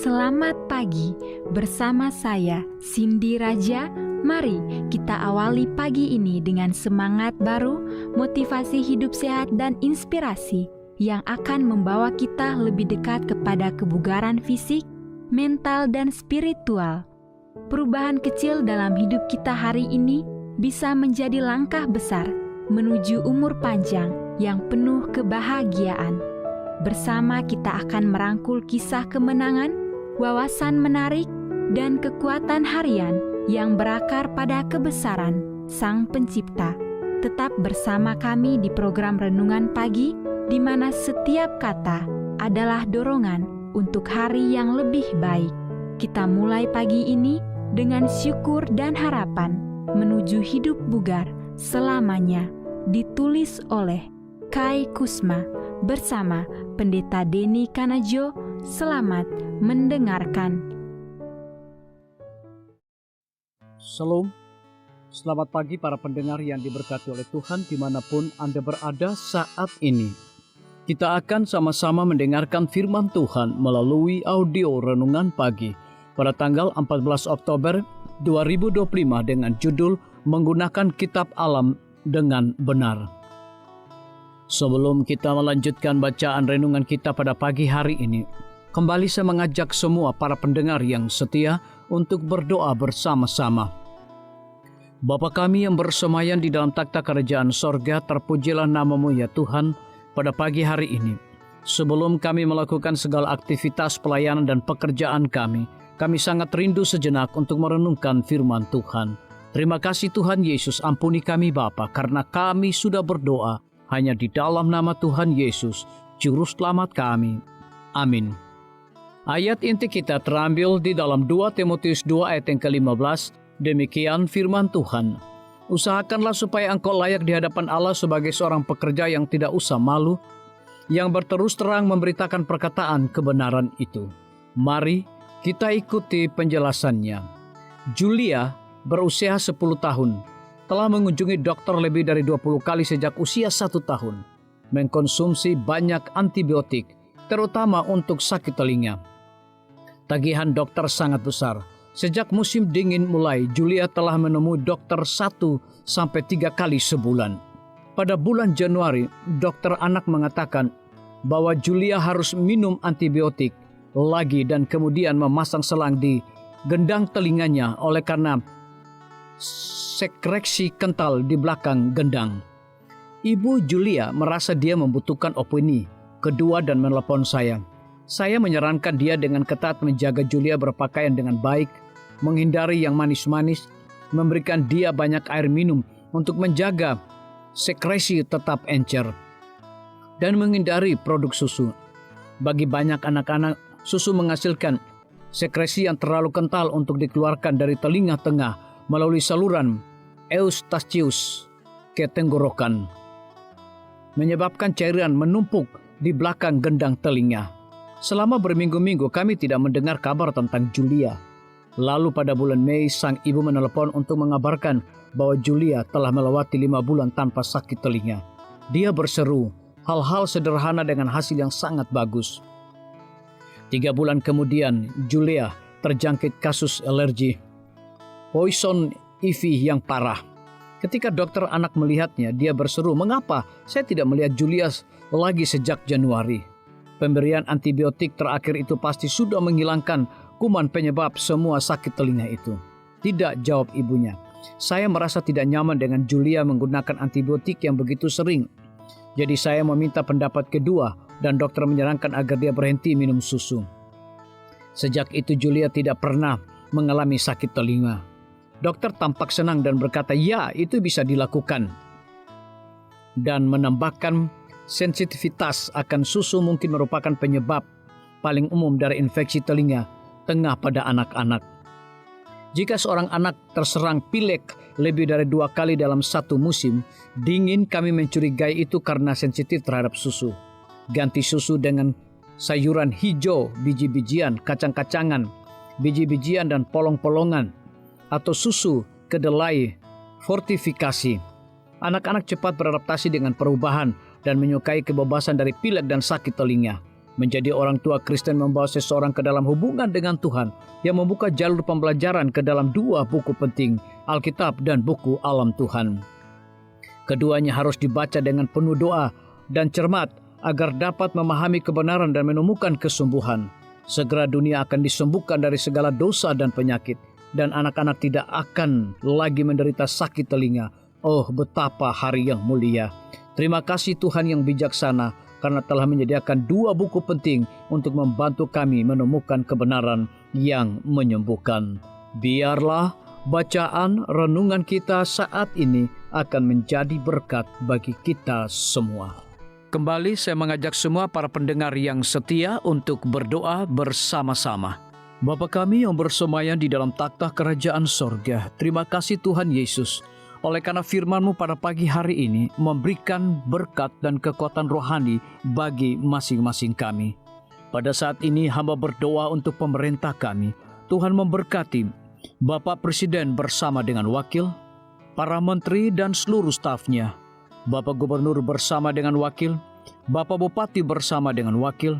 Selamat pagi bersama saya Cindy Raja. Mari kita awali pagi ini dengan semangat baru, motivasi hidup sehat dan inspirasi yang akan membawa kita lebih dekat kepada kebugaran fisik, mental dan spiritual. Perubahan kecil dalam hidup kita hari ini bisa menjadi langkah besar menuju umur panjang yang penuh kebahagiaan. Bersama kita akan merangkul kisah kemenangan, wawasan menarik, dan kekuatan harian yang berakar pada kebesaran Sang Pencipta. Tetap bersama kami di program Renungan Pagi, di mana setiap kata adalah dorongan untuk hari yang lebih baik. Kita mulai pagi ini dengan syukur dan harapan menuju hidup bugar selamanya. Ditulis oleh Kai Kusma bersama Pendeta Denny Kanajo. Selamat mendengarkan. Shalom, selamat pagi para pendengar yang diberkati oleh Tuhan dimanapun Anda berada saat ini. Kita akan sama-sama mendengarkan firman Tuhan melalui audio Renungan Pagi pada tanggal 14 Oktober 2025 dengan judul Menggunakan Kitab Alam dengan Benar. Sebelum kita melanjutkan bacaan renungan kita pada pagi hari ini, kembali saya mengajak semua para pendengar yang setia untuk berdoa bersama-sama. Bapa kami yang bersemayam di dalam takhta kerajaan sorga, terpujilah nama-Mu ya Tuhan pada pagi hari ini. Sebelum kami melakukan segala aktivitas pelayanan dan pekerjaan kami sangat rindu sejenak untuk merenungkan firman Tuhan. Terima kasih Tuhan Yesus, ampuni kami Bapa, karena kami sudah berdoa hanya di dalam nama Tuhan Yesus, Juru Selamat kami. Amin. Ayat inti kita terambil di dalam 2 Timotius 2 ayat yang ke-15. Demikian firman Tuhan. Usahakanlah supaya engkau layak di hadapan Allah sebagai seorang pekerja yang tidak usah malu, yang berterus terang memberitakan perkataan kebenaran itu. Mari kita ikuti penjelasannya. Julia berusia 10 tahun. Telah mengunjungi dokter lebih dari 20 kali sejak usia 1 tahun. Mengkonsumsi banyak antibiotik, terutama untuk sakit telinga. Tagihan dokter sangat besar. Sejak musim dingin mulai, Julia telah menemui dokter 1-3 kali sebulan. Pada bulan Januari, dokter anak mengatakan bahwa Julia harus minum antibiotik lagi dan kemudian memasang selang di gendang telinganya oleh karena sekresi kental di belakang gendang. Ibu Julia merasa dia membutuhkan opini kedua dan menelepon saya. Saya menyarankan dia dengan ketat menjaga Julia berpakaian dengan baik, menghindari yang manis-manis, memberikan dia banyak air minum untuk menjaga sekresi tetap encer, dan menghindari produk susu. Bagi banyak anak-anak, susu menghasilkan sekresi yang terlalu kental untuk dikeluarkan dari telinga tengah melalui saluran eustachius ke tenggorokan, menyebabkan cairan menumpuk di belakang gendang telinga. Selama berminggu-minggu kami tidak mendengar kabar tentang Julia. Lalu pada bulan Mei, sang ibu menelepon untuk mengabarkan bahwa Julia telah melewati 5 bulan tanpa sakit telinga. Dia berseru hal-hal sederhana dengan hasil yang sangat bagus. 3 bulan kemudian, Julia terjangkit kasus alergi poison ivy yang parah. Ketika dokter anak melihatnya, dia berseru, "Mengapa saya tidak melihat Julia lagi sejak Januari?" Pemberian antibiotik terakhir itu pasti sudah menghilangkan kuman penyebab semua sakit telinga itu. "Tidak," jawab ibunya. "Saya merasa tidak nyaman dengan Julia menggunakan antibiotik yang begitu sering. Jadi saya meminta pendapat kedua dan dokter menyarankan agar dia berhenti minum susu." Sejak itu Julia tidak pernah mengalami sakit telinga. Dokter tampak senang dan berkata, "Ya, itu bisa dilakukan." Dan menambahkan sensitivitas akan susu mungkin merupakan penyebab paling umum dari infeksi telinga tengah pada anak-anak. Jika seorang anak terserang pilek lebih dari 2 kali dalam satu musim dingin, kami mencurigai itu karena sensitif terhadap susu. Ganti susu dengan sayuran hijau, biji-bijian, kacang-kacangan, biji-bijian dan polong-polongan, atau susu kedelai fortifikasi. Anak-anak cepat beradaptasi dengan perubahan dan menyukai kebebasan dari pilek dan sakit telinga. Menjadi orang tua Kristen membawa seseorang ke dalam hubungan dengan Tuhan yang membuka jalur pembelajaran ke dalam dua buku penting, Alkitab dan buku Alam Tuhan. Keduanya harus dibaca dengan penuh doa dan cermat agar dapat memahami kebenaran dan menemukan kesembuhan. Segera dunia akan disembuhkan dari segala dosa dan penyakit, dan anak-anak tidak akan lagi menderita sakit telinga. Oh, betapa hari yang mulia. Terima kasih Tuhan yang bijaksana, karena telah menyediakan dua buku penting untuk membantu kami menemukan kebenaran yang menyembuhkan. Biarlah bacaan renungan kita saat ini akan menjadi berkat bagi kita semua. Kembali saya mengajak semua para pendengar yang setia untuk berdoa bersama-sama. Bapa kami yang bersemayam di dalam takhta kerajaan sorga, terima kasih Tuhan Yesus. Oleh karena firman-Mu pada pagi hari ini memberikan berkat dan kekuatan rohani bagi masing-masing kami. Pada saat ini hamba berdoa untuk pemerintah kami. Tuhan memberkati Bapak Presiden bersama dengan wakil, para menteri dan seluruh stafnya, Bapak Gubernur bersama dengan wakil, Bapak Bupati bersama dengan wakil,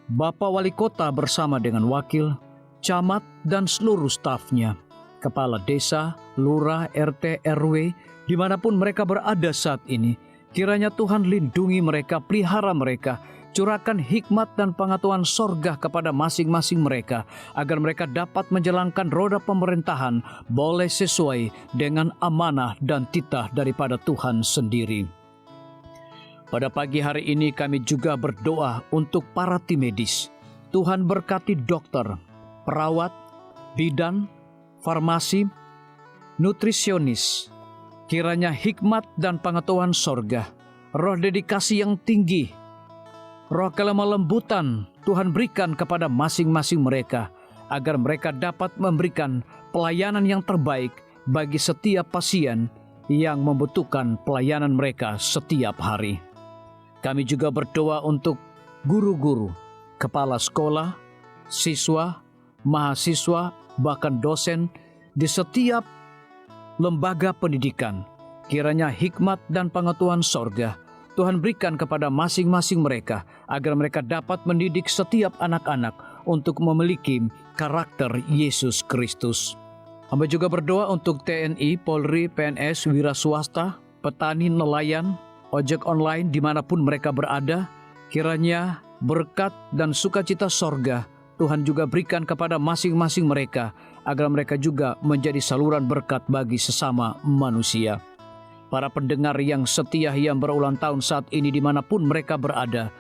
Bapak Wali Kota bersama dengan wakil, camat dan seluruh stafnya, kepala desa, lurah, RT, RW, dimanapun mereka berada saat ini. Kiranya Tuhan lindungi mereka, pelihara mereka, curahkan hikmat dan pengetahuan sorga kepada masing-masing mereka, agar mereka dapat menjalankan roda pemerintahan boleh sesuai dengan amanah dan titah daripada Tuhan sendiri. Pada pagi hari ini kami juga berdoa untuk para tim medis. Tuhan berkati dokter, perawat, bidan, farmasi, nutrisionis. Kiranya hikmat dan pengetahuan sorga, roh dedikasi yang tinggi, roh kelemah lembutan Tuhan berikan kepada masing-masing mereka, agar mereka dapat memberikan pelayanan yang terbaik bagi setiap pasien yang membutuhkan pelayanan mereka setiap hari. Kami juga berdoa untuk guru-guru, kepala sekolah, siswa, mahasiswa, bahkan dosen di setiap lembaga pendidikan. Kiranya hikmat dan pengetahuan sorga Tuhan berikan kepada masing-masing mereka, agar mereka dapat mendidik setiap anak-anak untuk memiliki karakter Yesus Kristus. Hamba juga berdoa untuk TNI, Polri, PNS, wira swasta, petani, nelayan, ojek online dimanapun mereka berada. Kiranya berkat dan sukacita sorga Tuhan juga berikan kepada masing-masing mereka, agar mereka juga menjadi saluran berkat bagi sesama manusia. Para pendengar yang setia yang berulang tahun saat ini dimanapun mereka berada,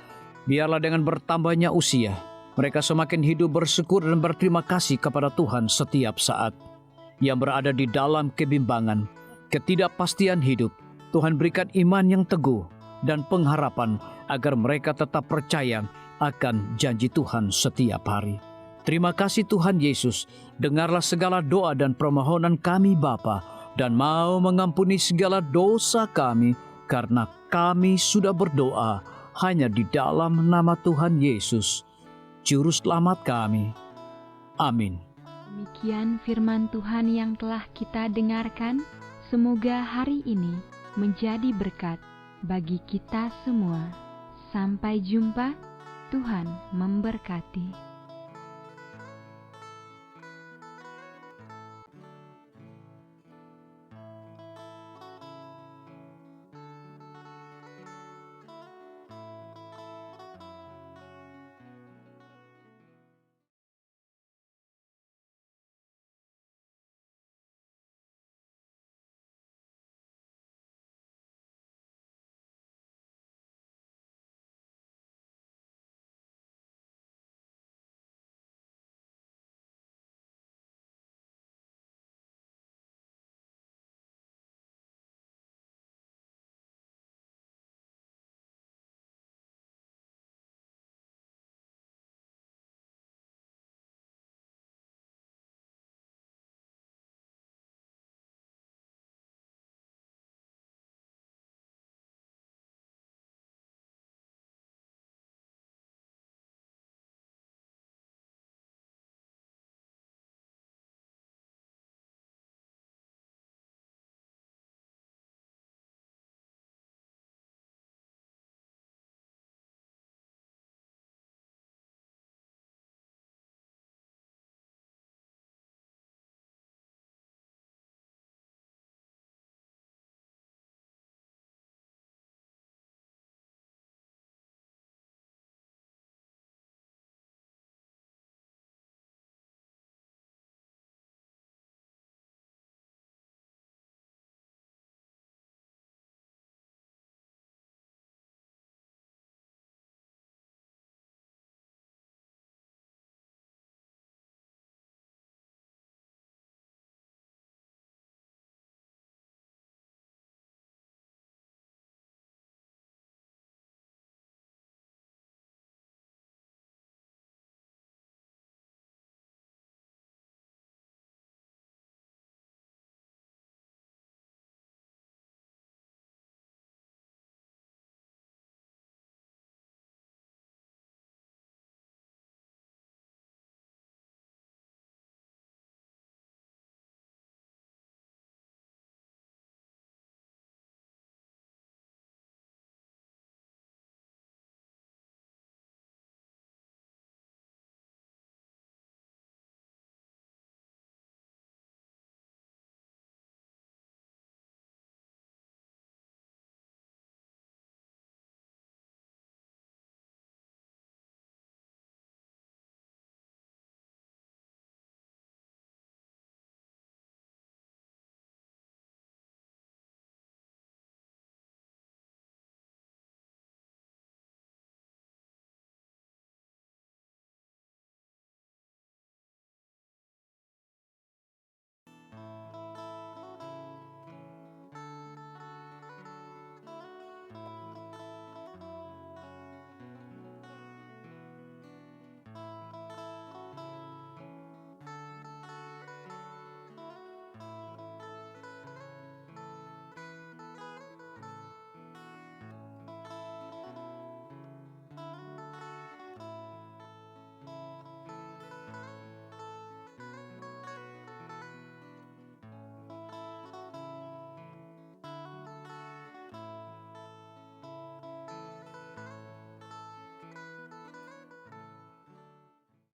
biarlah dengan bertambahnya usia, mereka semakin hidup bersyukur dan berterima kasih kepada Tuhan setiap saat. Yang berada di dalam kebimbangan, ketidakpastian hidup, Tuhan berikan iman yang teguh dan pengharapan, agar mereka tetap percaya akan janji Tuhan setiap hari. Terima kasih Tuhan Yesus, dengarlah segala doa dan permohonan kami Bapa, dan mau mengampuni segala dosa kami, karena kami sudah berdoa hanya di dalam nama Tuhan Yesus, Juru Selamat kami. Amin. Demikian firman Tuhan yang telah kita dengarkan. Semoga hari ini menjadi berkat bagi kita semua. Sampai jumpa. Tuhan memberkati.